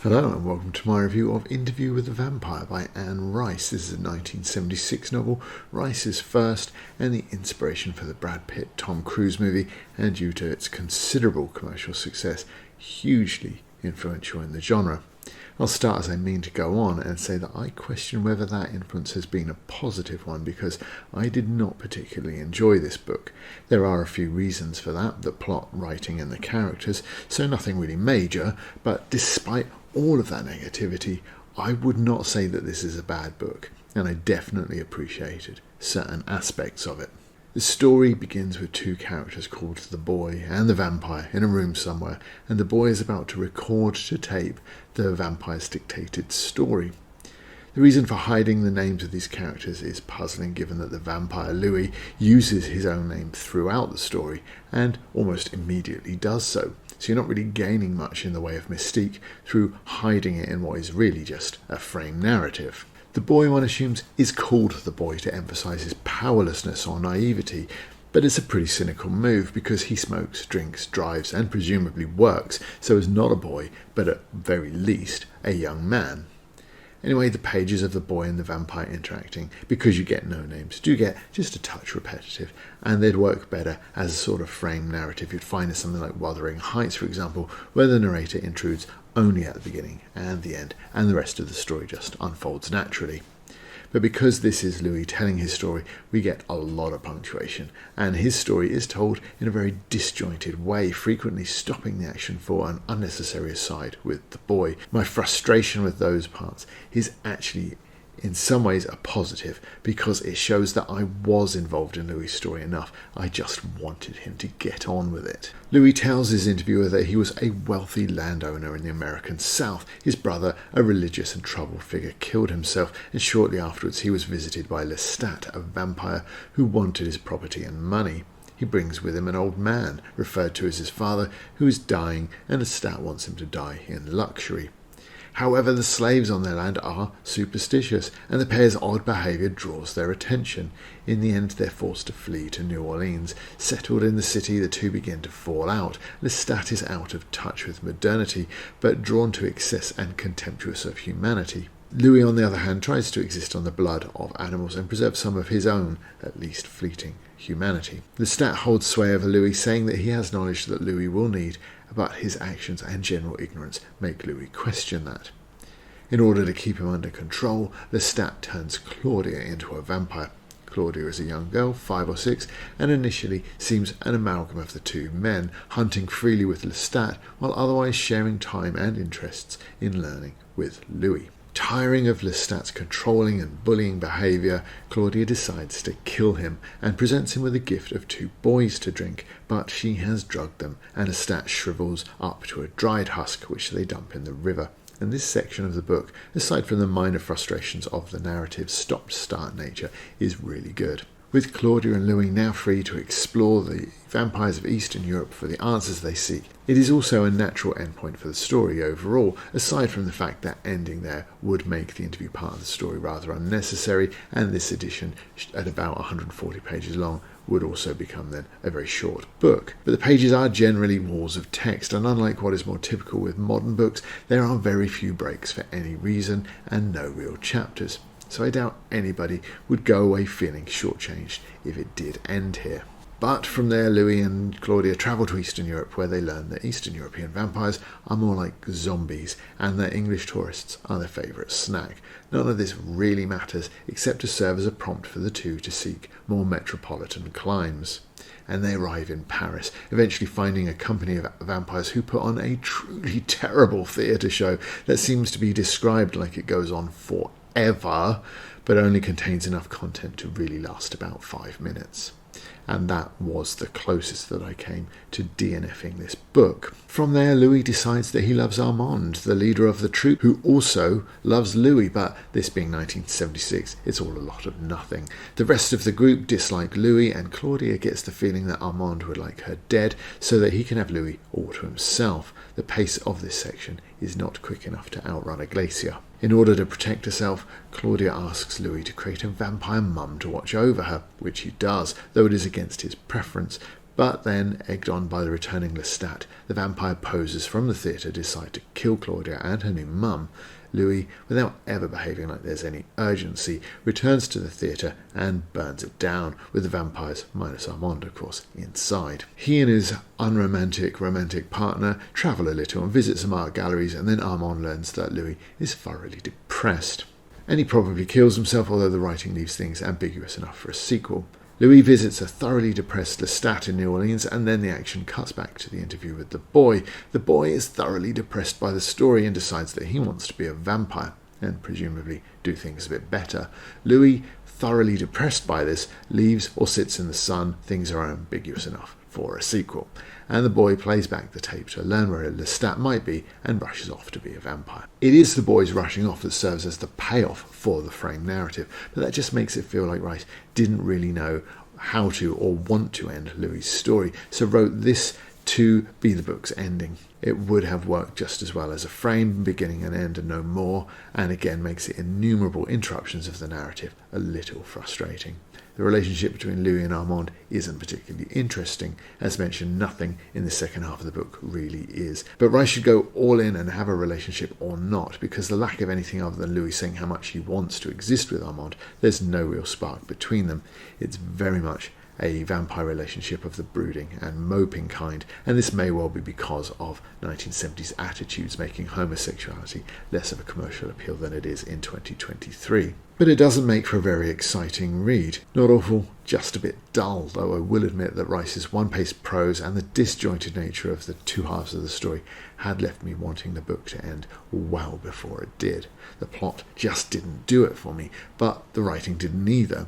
Hello and welcome to my review of Interview with the Vampire by Anne Rice. This is a 1976 novel, Rice's first and the inspiration for the Brad Pitt Tom Cruise movie, and due to its considerable commercial success, hugely influential in the genre. I'll start as I mean to go on and say that I question whether that influence has been a positive one, because I did not particularly enjoy this book. There are a few reasons for that, the plot, writing and the characters, so nothing really major, but despite all of that negativity, I would not say that this is a bad book, and I definitely appreciated certain aspects of it. The story begins with two characters called the boy and the vampire in a room somewhere, and the boy is about to record to tape the vampire's dictated story. The reason for hiding the names of these characters is puzzling, given that the vampire Louis uses his own name throughout the story and almost immediately does so. So you're not really gaining much in the way of mystique through hiding it in what is really just a frame narrative. The boy, one assumes, is called the boy to emphasise his powerlessness or naivety, but it's a pretty cynical move because he smokes, drinks, drives and presumably works, so is not a boy, but at very least a young man. Anyway, the pages of the boy and the vampire interacting, because you get no names, do get just a touch repetitive, and they'd work better as a sort of frame narrative you'd find in something like Wuthering Heights, for example, where the narrator intrudes only at the beginning and the end, and the rest of the story just unfolds naturally. But because this is Louis telling his story, we get a lot of punctuation, and his story is told in a very disjointed way, frequently stopping the action for an unnecessary aside with the boy. My frustration with those parts is actually in some ways a positive, because it shows that I was involved in Louis' story enough. I just wanted him to get on with it. Louis tells his interviewer that he was a wealthy landowner in the American South. His brother, a religious and troubled figure, killed himself, and shortly afterwards he was visited by Lestat, a vampire who wanted his property and money. He brings with him an old man, referred to as his father, who is dying, and Lestat wants him to die in luxury. However, the slaves on their land are superstitious, and the pair's odd behaviour draws their attention. In the end, they're forced to flee to New Orleans. Settled in the city, the two begin to fall out. Lestat is out of touch with modernity, but drawn to excess and contemptuous of humanity. Louis, on the other hand, tries to exist on the blood of animals and preserve some of his own, at least fleeting, humanity. Lestat holds sway over Louis, saying that he has knowledge that Louis will need, but his actions and general ignorance make Louis question that. In order to keep him under control, Lestat turns Claudia into a vampire. Claudia is a young girl, 5 or 6, and initially seems an amalgam of the two men, hunting freely with Lestat while otherwise sharing time and interests in learning with Louis. Tiring of Lestat's controlling and bullying behaviour, Claudia decides to kill him and presents him with a gift of 2 boys to drink, but she has drugged them, and Lestat shrivels up to a dried husk which they dump in the river. And this section of the book, aside from the minor frustrations of the narrative's stop-start nature, is really good. With Claudia and Louis now free to explore the vampires of Eastern Europe for the answers they seek, it is also a natural endpoint for the story overall, aside from the fact that ending there would make the interview part of the story rather unnecessary, and this edition, at about 140 pages long, would also become then a very short book. But the pages are generally walls of text, and unlike what is more typical with modern books, there are very few breaks for any reason and no real chapters. So I doubt anybody would go away feeling shortchanged if it did end here. But from there, Louis and Claudia travel to Eastern Europe, where they learn that Eastern European vampires are more like zombies, and that English tourists are their favourite snack. None of this really matters, except to serve as a prompt for the two to seek more metropolitan climes. And they arrive in Paris, eventually finding a company of vampires who put on a truly terrible theatre show that seems to be described like it goes on forever, but only contains enough content to really last about 5 minutes. And that was the closest that I came to DNFing this book. From there, Louis decides that he loves Armand, the leader of the troupe, who also loves Louis, but this being 1976, it's all a lot of nothing. The rest of the group dislike Louis, and Claudia gets the feeling that Armand would like her dead so that he can have Louis all to himself. The pace of this section is not quick enough to outrun a glacier. In order to protect herself, Claudia asks Louis to create a vampire mum to watch over her, which he does, though it is against his preference. But then, egged on by the returning Lestat, the vampire posers from the theatre decide to kill Claudia and her new mum. Louis, without ever behaving like there's any urgency, returns to the theatre and burns it down, with the vampires, minus Armand of course, inside. He and his unromantic romantic partner travel a little and visit some art galleries, and then Armand learns that Louis is thoroughly depressed. And he probably kills himself, although the writing leaves things ambiguous enough for a sequel. Louis visits a thoroughly depressed Lestat in New Orleans, and then the action cuts back to the interview with the boy. The boy is thoroughly depressed by the story and decides that he wants to be a vampire, and presumably do things a bit better. Louis, thoroughly depressed by this, leaves or sits in the sun. Things are ambiguous enough for a sequel. And the boy plays back the tape to learn where Lestat might be and rushes off to be a vampire. It is the boy's rushing off that serves as the payoff for the framed narrative, but that just makes it feel like Rice didn't really know how to or want to end Louis' story, so wrote this to be the book's ending. It would have worked just as well as a frame, beginning and end and no more, and again makes the innumerable interruptions of the narrative a little frustrating. The relationship between Louis and Armand isn't particularly interesting. As mentioned, nothing in the second half of the book really is. But Rice should go all in and have a relationship or not, because the lack of anything other than Louis saying how much he wants to exist with Armand, there's no real spark between them. It's very much a vampire relationship of the brooding and moping kind, and this may well be because of 1970s attitudes making homosexuality less of a commercial appeal than it is in 2023. But it doesn't make for a very exciting read. Not awful, just a bit dull, though I will admit that Rice's one-paced prose and the disjointed nature of the two halves of the story had left me wanting the book to end well before it did. The plot just didn't do it for me, but the writing didn't either.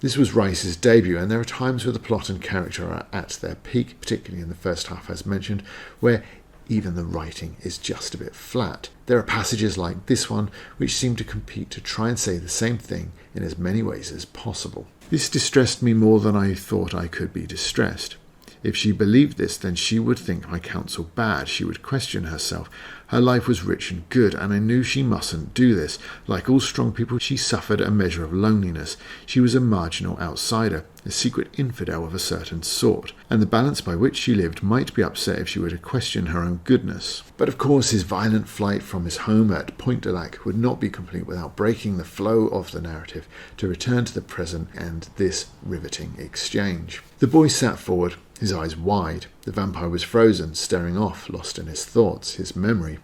This was Rice's debut, and there are times where the plot and character are at their peak, particularly in the first half as mentioned, where even the writing is just a bit flat. There are passages like this one which seem to compete to try and say the same thing in as many ways as possible. This distressed me more than I thought I could be distressed. If she believed this, then she would think my counsel bad. She would question herself. Her life was rich and good, and I knew she mustn't do this. Like all strong people, she suffered a measure of loneliness. She was a marginal outsider, a secret infidel of a certain sort, and the balance by which she lived might be upset if she were to question her own goodness. But of course his violent flight from his home at Point du Lac would not be complete without breaking the flow of the narrative to return to the present and this riveting exchange. The boy sat forward, his eyes wide. The vampire was frozen, staring off, lost in his thoughts, his memory.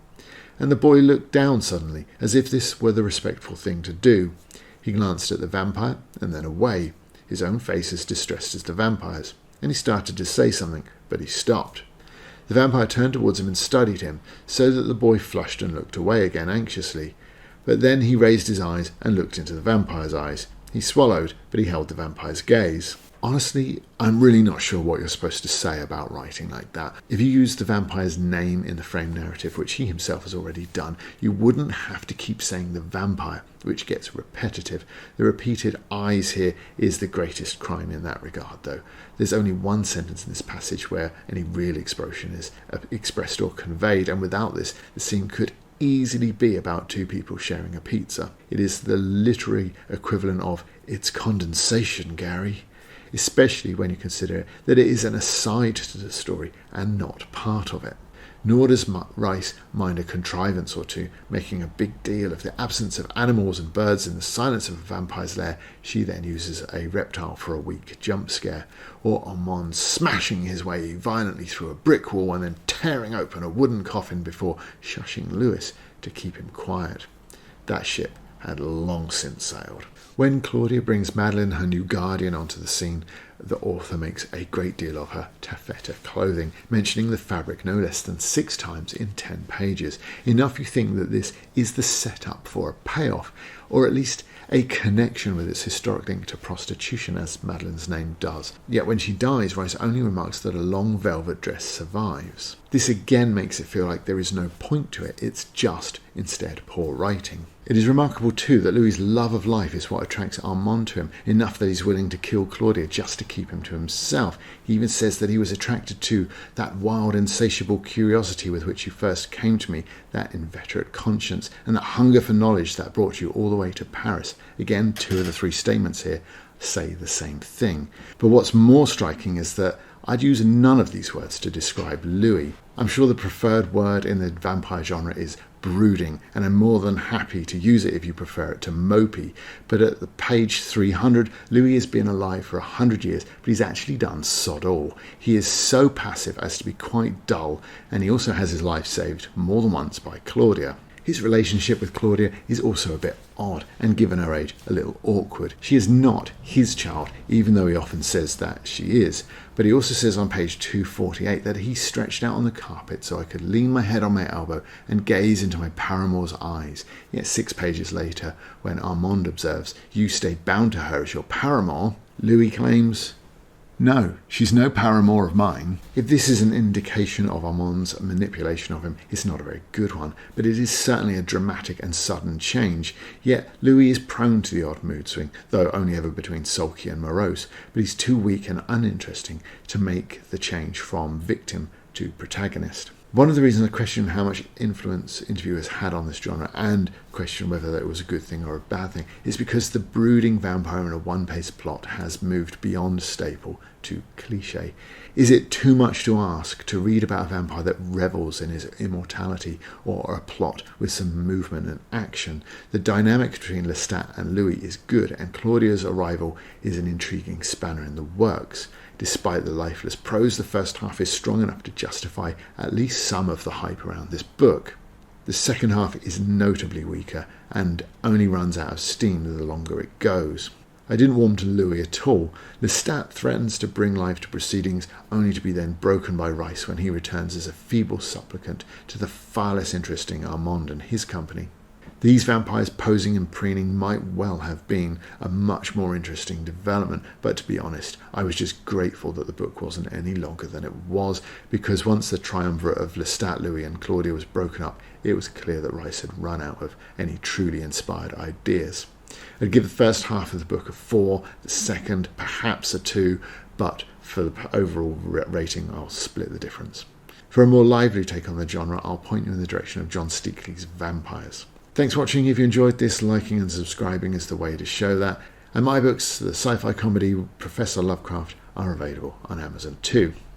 And the boy looked down suddenly, as if this were the respectful thing to do. He glanced at the vampire, and then away, his own face as distressed as the vampire's, and he started to say something, but he stopped. The vampire turned towards him and studied him, so that the boy flushed and looked away again anxiously. But then he raised his eyes and looked into the vampire's eyes. He swallowed, but he held the vampire's gaze. Honestly, I'm really not sure what you're supposed to say about writing like that. If you use the vampire's name in the frame narrative, which he himself has already done, you wouldn't have to keep saying the vampire, which gets repetitive. The repeated eyes here is the greatest crime in that regard, though. There's only one sentence in this passage where any real expression is expressed or conveyed, and without this, the scene could easily be about two people sharing a pizza. It is the literary equivalent of, "It's condensation, Gary," especially when you consider that it is an aside to the story and not part of it. Nor does Rice mind a contrivance or two, making a big deal of the absence of animals and birds in the silence of a vampire's lair. She then uses a reptile for a weak jump scare, or Armand smashing his way violently through a brick wall and then tearing open a wooden coffin before shushing Louis to keep him quiet. That ship had long since sailed. When Claudia brings Madeleine, her new guardian, onto the scene, the author makes a great deal of her taffeta clothing, mentioning the fabric no less than 6 times in 10 pages. Enough you think that this is the setup for a payoff, or at least a connection with its historic link to prostitution, as Madeleine's name does. Yet when she dies, Rice only remarks that a long velvet dress survives. This again makes it feel like there is no point to it, it's just, instead, poor writing. It is remarkable too that Louis' love of life is what attracts Armand to him, enough that he's willing to kill Claudia just to keep him to himself. He even says that he was attracted to that wild, insatiable curiosity with which you first came to me, that inveterate conscience, and that hunger for knowledge that brought you all the way to Paris. Again, 2 of the 3 statements here say the same thing. But what's more striking is that I'd use none of these words to describe Louis. I'm sure the preferred word in the vampire genre is brooding, and I'm more than happy to use it if you prefer it to mopey. But at the page 300, Louis has been alive for 100 years, but he's actually done sod all. He is so passive as to be quite dull, and he also has his life saved more than once by Claudia. His relationship with Claudia is also a bit odd, and given her age, a little awkward. She is not his child, even though he often says that she is. But he also says on page 248 that he stretched out on the carpet so I could lean my head on my elbow and gaze into my paramour's eyes. Yet 6 pages later, when Armand observes, "You stay bound to her as your paramour," Louis claims, "No, she's no paramour of mine." If this is an indication of Armand's manipulation of him, it's not a very good one, but it is certainly a dramatic and sudden change. Yet Louis is prone to the odd mood swing, though only ever between sulky and morose, but he's too weak and uninteresting to make the change from victim to protagonist. One of the reasons I question how much influence interviewers had on this genre and question whether that was a good thing or a bad thing is because the brooding vampire in a one-page plot has moved beyond staple to cliche. Is it too much to ask to read about a vampire that revels in his immortality, or a plot with some movement and action? The dynamic between Lestat and Louis is good, and Claudia's arrival is an intriguing spanner in the works. Despite the lifeless prose, the first half is strong enough to justify at least some of the hype around this book. The second half is notably weaker and only runs out of steam the longer it goes. I didn't warm to Louis at all. Lestat threatens to bring life to proceedings, only to be then broken by Rice when he returns as a feeble supplicant to the far less interesting Armand and his company. These vampires posing and preening might well have been a much more interesting development, but to be honest, I was just grateful that the book wasn't any longer than it was, because once the triumvirate of Lestat, Louis and Claudia was broken up, it was clear that Rice had run out of any truly inspired ideas. I'd give the first half of the book a 4, the second perhaps a 2, but for the overall rating I'll split the difference. For a more lively take on the genre, I'll point you in the direction of John Steakley's Vampires. Thanks for watching. If you enjoyed this, liking and subscribing is the way to show that. And my books, the sci-fi comedy Professor Lovecraft, are available on Amazon too.